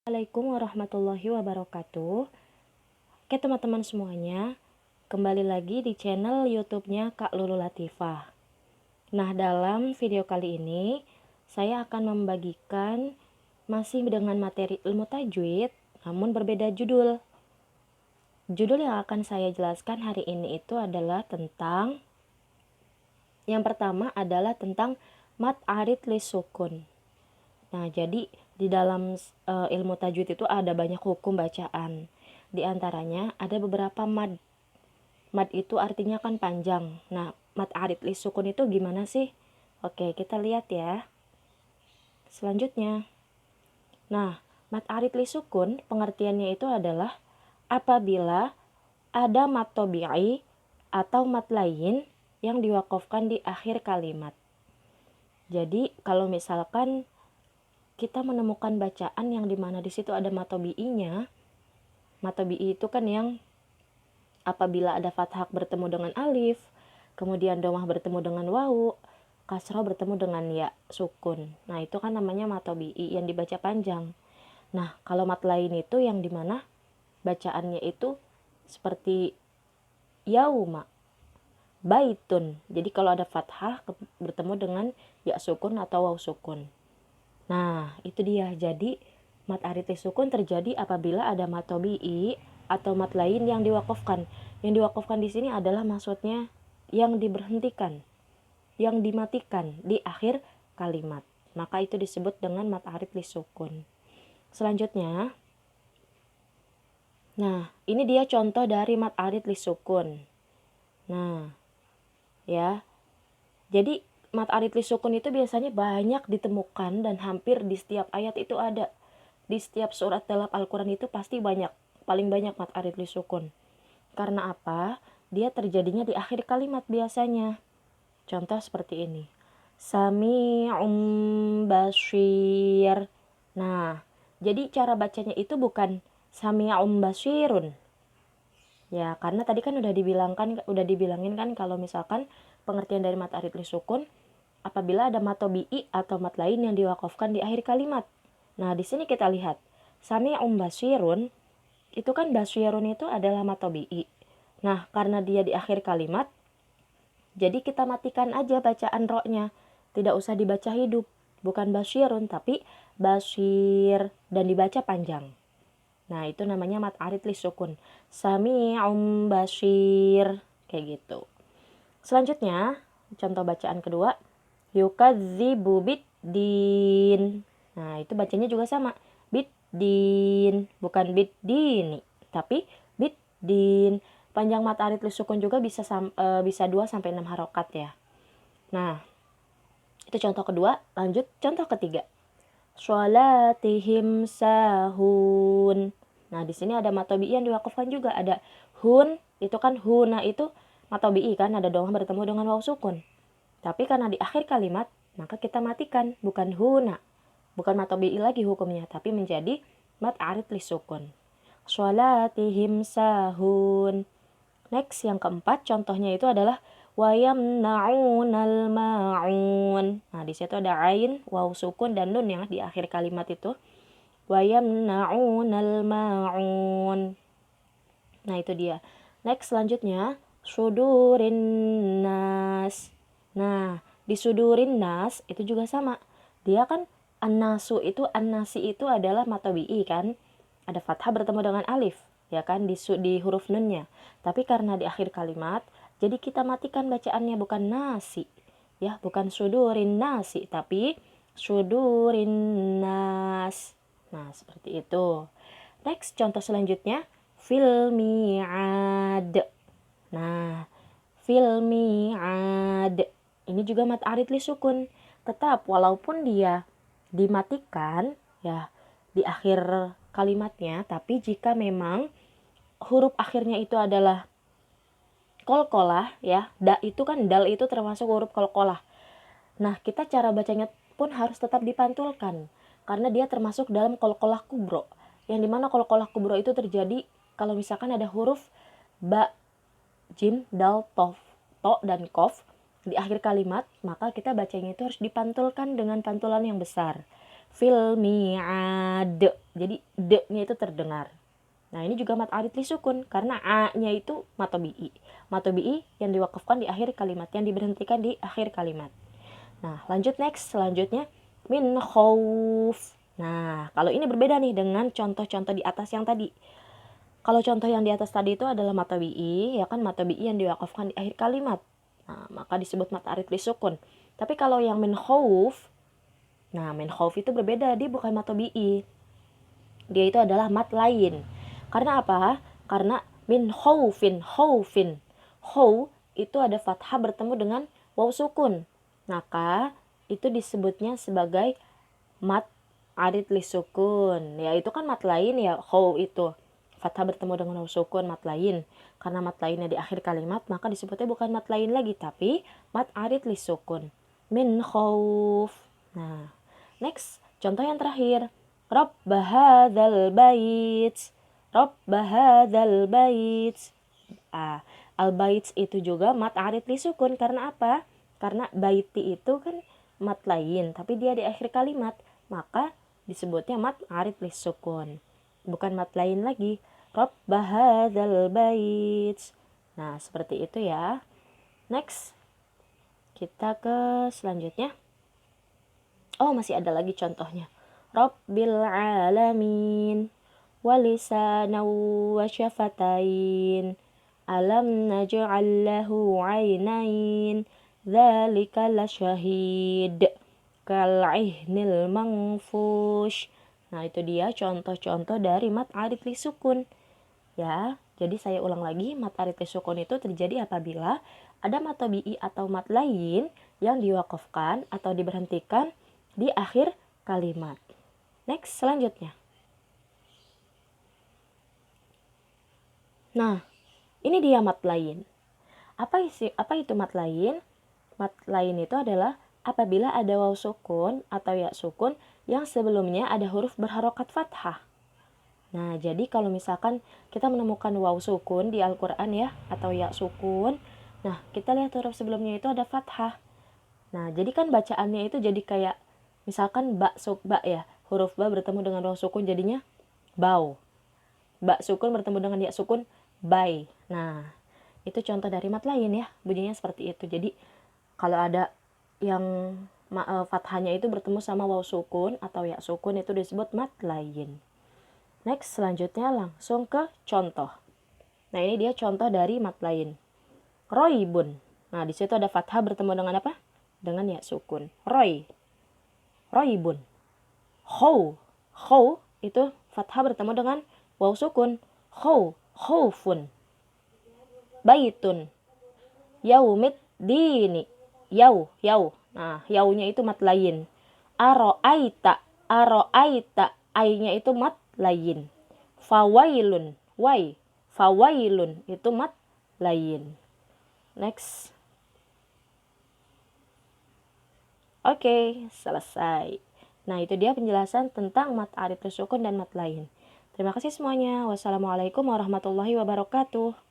Assalamualaikum warahmatullahi wabarakatuh. Oke teman-teman semuanya, kembali lagi di channel YouTube-nya Kak Lulu Latifah. Nah, dalam video kali ini saya akan membagikan masih dengan materi ilmu tajwid, namun berbeda judul. Judul yang akan saya jelaskan hari ini itu adalah tentang yang pertama adalah tentang mad arid lis sukun. Nah, jadi di dalam ilmu tajwid itu ada banyak hukum bacaan. Di antaranya ada beberapa mad. Mad itu artinya kan panjang. Nah, mad arid lis sukun itu gimana sih? Oke, kita lihat ya. Selanjutnya. Nah, mad arid lis sukun pengertiannya itu adalah apabila ada mad tabi'i atau mad lain yang diwakafkan di akhir kalimat. Jadi, kalau misalkan kita menemukan bacaan yang dimana di situ ada matobi'inya. Matobi'i itu kan yang apabila ada fathah bertemu dengan alif, kemudian domah bertemu dengan wawu, kasroh bertemu dengan ya sukun. Nah, itu kan namanya matobi'i yang dibaca panjang. Nah, kalau mat lain itu yang dimana bacaannya itu seperti yauma, baitun. Jadi kalau ada fathah bertemu dengan ya sukun atau waw sukun. Nah, itu dia. Jadi, mad arid lis sukun terjadi apabila ada mad tabi'i atau mad lain yang diwakafkan. Yang diwakafkan di sini adalah maksudnya yang diberhentikan, yang dimatikan di akhir kalimat. Maka itu disebut dengan mad arid lis sukun. Selanjutnya, nah, ini dia contoh dari mad arid lis sukun. Nah, ya. Jadi mad arid lis sukun itu biasanya banyak ditemukan dan hampir di setiap ayat itu ada. Di setiap surat dalam Al-Quran itu pasti banyak, paling banyak mad arid lis sukun. Karena apa? Dia terjadinya di akhir kalimat biasanya. Contoh seperti ini. Sami'um basyir. Nah, jadi cara bacanya itu bukan sami'um basyirun. Ya, karena tadi kan udah dibilangin kan kalau misalkan pengertian dari mad arid lis sukun apabila ada mad tabi'i atau mad lain yang diwakafkan di akhir kalimat. Nah, di sini kita lihat sami'um basirun, itu kan basirun itu adalah mad tabi'i. Nah, karena dia di akhir kalimat, jadi kita matikan aja bacaan ro-nya. Tidak usah dibaca hidup. Bukan basirun, tapi basir dan dibaca panjang. Nah, itu namanya mad arid lis sukun. Sami'um basir, kayak gitu. Selanjutnya, contoh bacaan kedua, yukadzibu biddin. Nah, itu bacanya juga sama. Biddin, bukan biddini, tapi biddin. Panjang mad arid lis sukun juga bisa 2 sampai 6 harokat ya. Nah, itu contoh kedua. Lanjut contoh ketiga. Sholatihim sahun. Nah, di sini ada mad tabi'i yang diwakafkan juga. Ada hun, itu kan huna itu mad tabi'i kan, ada domah bertemu dengan waw sukun. Tapi karena di akhir kalimat, maka kita matikan, bukan huna. Bukan mad tabi'i lagi hukumnya, tapi menjadi mad arid lis sukun. Sholatihim sahun. Next, yang keempat contohnya itu adalah wayamna'unal ma'un. Nah, di situ ada ain, waw sukun dan nun yang di akhir kalimat itu. Wayamna'unal ma'un. Nah, itu dia. Next, selanjutnya sudurin nas. Nah, di sudurin nas itu juga sama. Dia kan an-nasi itu adalah mad tabi'i kan. Ada fathah bertemu dengan alif, ya kan, di huruf nunnya. Tapi karena di akhir kalimat, jadi kita matikan bacaannya, bukan nasi. Ya, bukan sudurin nasi, tapi sudurin nas. Nah, seperti itu. Next, contoh selanjutnya, fil mi'ad. Nah, fil mi'ad. Ini juga mad arid lis sukun. Tetap, walaupun dia dimatikan, ya, di akhir kalimatnya, tapi jika memang huruf akhirnya itu adalah kolkolah, ya, dal itu termasuk huruf kolkolah. Nah, kita cara bacanya pun harus tetap dipantulkan karena dia termasuk dalam kolkolah kubro, yang dimana kolkolah kubro itu terjadi kalau misalkan ada huruf ba, jim, dal, to dan kof di akhir kalimat, maka kita bacanya itu harus dipantulkan dengan pantulan yang besar. fil mi'ad. Jadi d-nya itu terdengar. Nah, ini juga mat arid li sukun karena a-nya itu matobi'i. Matobi'i yang diwakafkan di akhir kalimat, yang diberhentikan di akhir kalimat. Nah, lanjut next. Selanjutnya min khauf. Nah, kalau ini berbeda nih dengan contoh-contoh di atas yang tadi. Kalau contoh yang di atas tadi itu adalah matobi'i, ya kan, matobi'i yang diwakafkan di akhir kalimat. Nah, maka disebut mat arid li sukun. Tapi kalau yang min khauf, nah, min khauf itu berbeda, dia bukan matobi'i. Dia itu adalah mat lain. Karena apa? Karena min khaufin, khaufin. Khaw itu ada fathah bertemu dengan waw sukun. Maka itu disebutnya sebagai mat arid li sukun. Ya itu kan mat lain ya, khaw itu. Fathah bertemu dengan waw sukun, mat lain. Karena mat lainnya di akhir kalimat, maka disebutnya bukan mat lain lagi, tapi mat arid li sukun. Min khauf. Nah, next, contoh yang terakhir. Rabb hadzal bait. Rabb hadzal bait. Al-bait itu juga mat arid li sukun. Karena apa? Karena baiti itu kan mat lain, tapi dia di akhir kalimat, maka disebutnya mat arid li sukun. Bukan mat lain lagi. Rabb hadzal bait. Nah, seperti itu ya. Next, kita ke selanjutnya. Oh, masih ada lagi contohnya. Rabbil alamin walisanan wa syafatain alam naj'al lahu 'ainain dzalika lasyahid kal'ihnil mangfush. Nah, itu dia contoh-contoh dari mat arid li sukun. Ya, jadi saya ulang lagi, mat arid li sukun itu terjadi apabila ada mat tabi'i atau mat lain yang diwakafkan atau diberhentikan di akhir kalimat. Next, selanjutnya. Nah, ini dia mat lain. Apa itu mat lain? Mat lain itu adalah apabila ada waw sukun atau ya sukun yang sebelumnya ada huruf berharokat fathah. Nah, jadi kalau misalkan kita menemukan waw sukun di Al-Quran ya, atau ya sukun, nah kita lihat huruf sebelumnya itu ada fathah. Nah, jadi kan bacaannya itu jadi kayak, misalkan ba ya, huruf ba bertemu dengan waw sukun jadinya bau. Ba sukun bertemu dengan ya sukun, bai. Nah, itu contoh dari mat lain ya, bunyinya seperti itu. Jadi kalau ada yang fathahnya itu bertemu sama waw sukun atau ya sukun, itu disebut mat lain. Next, selanjutnya langsung ke contoh. Nah, ini dia contoh dari mat lain. Roibun. Nah, di situ ada fathah bertemu dengan apa? Dengan ya sukun. Roibun. Khaw itu fathah bertemu dengan waw sukun. Khaufun. Baitun. Yaumid dini. Yau. Nah, yaunya itu mat lain. Aro'aita. Ai-nya itu mat lain. Fawailun. Fawailun itu mat lain. Next. Oke, selesai. Nah, itu dia penjelasan tentang mat arid li sukun dan mat lain. Terima kasih semuanya. Wassalamualaikum warahmatullahi wabarakatuh.